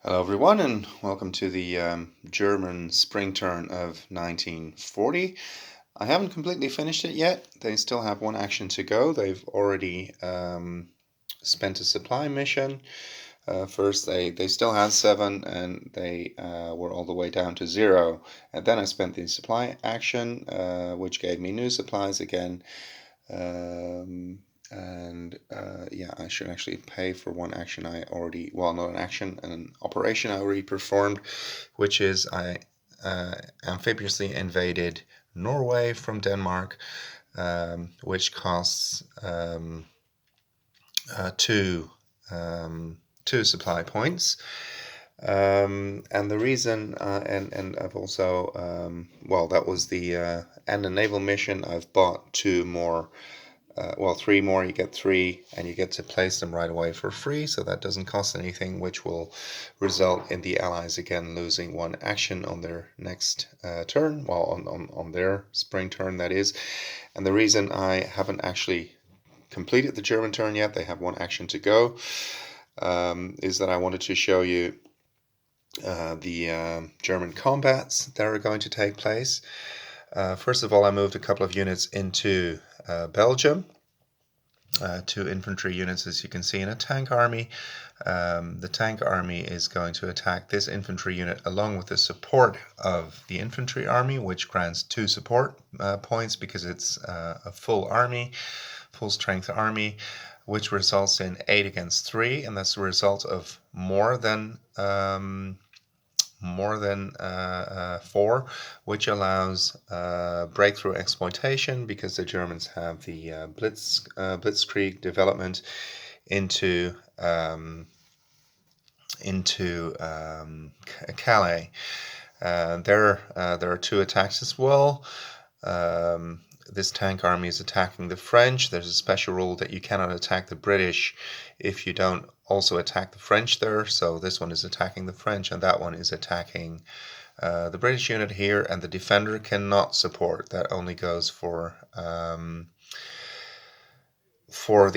Hello everyone and welcome to the German spring turn of 1940. I haven't completely finished it yet. They still have one action to go. They've already spent a supply mission. First they still had 7 and they were all the way down to 0. And then I spent the supply action which gave me new supplies again. Yeah, I should actually pay for one action I already, well, not an action, an operation I already performed, which is I amphibiously invaded Norway from Denmark, which costs two supply points. And the reason, and I've also, well, that was the and a naval mission. I've bought 2 more. Well, 3 more, you get 3, and you get to place them right away for free, so that doesn't cost anything, which will result in the Allies again losing 1 action on their next turn, well, on their spring turn, that is. And the reason I haven't actually completed the German turn yet, they have 1 action to go, is that I wanted to show you the German combats that are going to take place. First of all, I moved a couple of units into Belgium. 2 infantry units, as you can see, in a tank army. The tank army is going to attack this infantry unit along with the support of the infantry army, which grants 2 support points because it's a full army, full strength army, which results in 8 against 3, and that's the result of more than 4, which allows breakthrough exploitation because the Germans have the blitzkrieg development into Calais. There are 2 attacks as well. This tank army is attacking the French. There's a special rule that you cannot attack the British if you don't also attack the French there. So this one is attacking the French, and that one is attacking the British unit here. And the defender cannot support. That only goes for the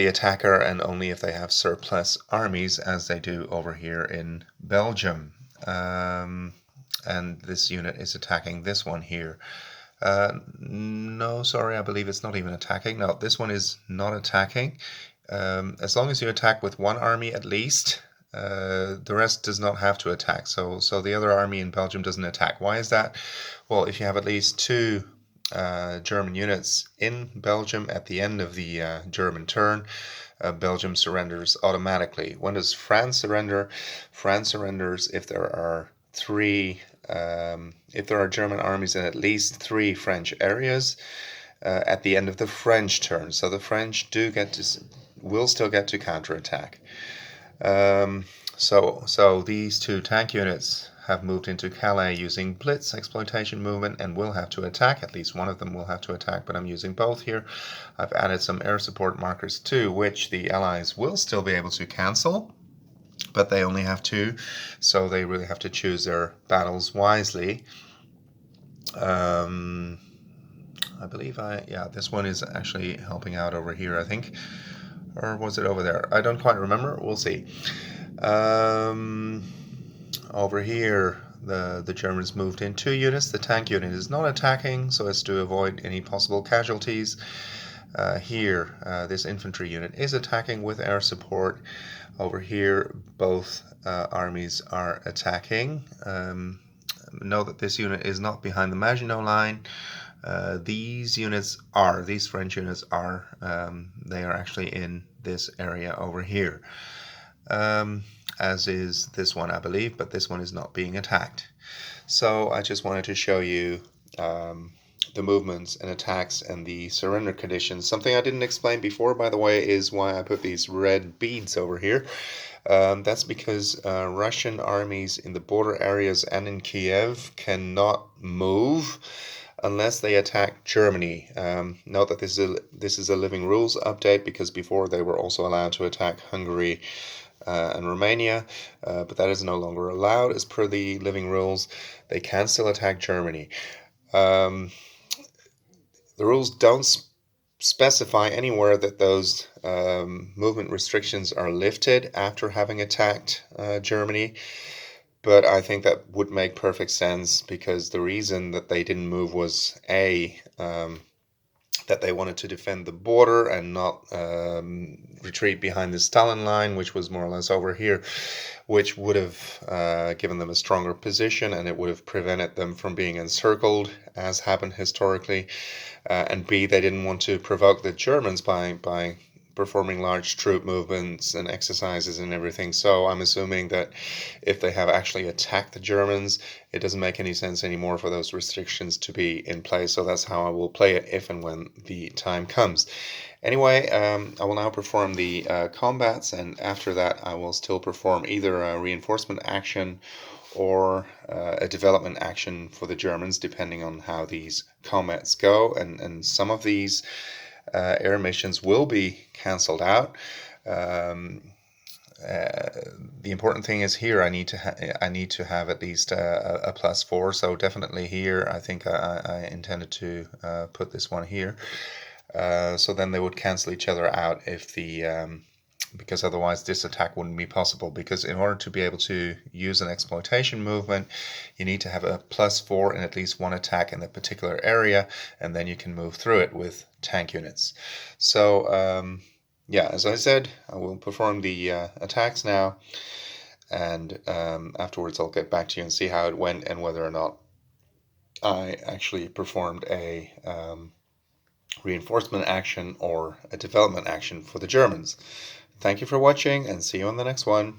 attacker, and only if they have surplus armies, as they do over here in Belgium. And this unit is attacking this one here. No, sorry, I believe it's not even attacking. No, this one is not attacking. As long as you attack with 1 army at least, the rest does not have to attack. So the other army in Belgium doesn't attack. Why is that? Well, if you have at least 2 German units in Belgium at the end of the German turn, Belgium surrenders automatically. When does France surrender? France surrenders if there are 3 if there are German armies in at least 3 French areas at the end of the French turn. So the French will still get to counterattack. So these 2 tank units have moved into Calais using blitz exploitation movement and will have to attack. At least one of them will have to attack, but I'm using both here. I've added some air support markers too, which the Allies will still be able to cancel, but they only have 2, so they really have to choose their battles wisely. I believe this one is actually helping out over here, I think. Or was it over there? I don't quite remember. We'll see. Over here, the Germans moved in 2 units. The tank unit is not attacking, so as to avoid any possible casualties. Here, this infantry unit is attacking with air support. Over here, both armies are attacking. Note that this unit is not behind the Maginot Line. These French units are, they are actually in this area over here, as is this one, I believe, but this one is not being attacked. So I just wanted to show you the movements and attacks and the surrender conditions. Something I didn't explain before, by the way, is why I put these red beads over here. That's because Russian armies in the border areas and in Kiev cannot move unless they attack Germany. Note that this is a living rules update, because before they were also allowed to attack Hungary and Romania, but that is no longer allowed as per the living rules. They can still attack Germany. The rules don't specify anywhere that those movement restrictions are lifted after having attacked Germany. But I think that would make perfect sense because the reason that they didn't move was that they wanted to defend the border and not retreat behind the Stalin line, which was more or less over here, which would have given them a stronger position, and it would have prevented them from being encircled, as happened historically. And B, they didn't want to provoke the Germans by performing large troop movements and exercises and everything. So I'm assuming that if they have actually attacked the Germans, it doesn't make any sense anymore for those restrictions to be in place. So that's how I will play it if and when the time comes. Anyway, I will now perform the combats, and after that I will still perform either a reinforcement action or a development action for the Germans, depending on how these combats go. And some of these air missions will be cancelled out. Um, the important thing is here I need to have at least a +4. So definitely here I think I intended to put this one here. So then they would cancel each other out if the because otherwise this attack wouldn't be possible, because in order to be able to use an exploitation movement you need to have a +4 in at least one attack in that particular area, and then you can move through it with tank units. So yeah, as I said, I will perform the attacks now, and afterwards I'll get back to you and see how it went and whether or not I actually performed a reinforcement action or a development action for the Germans. Thank you for watching, and see you on the next one.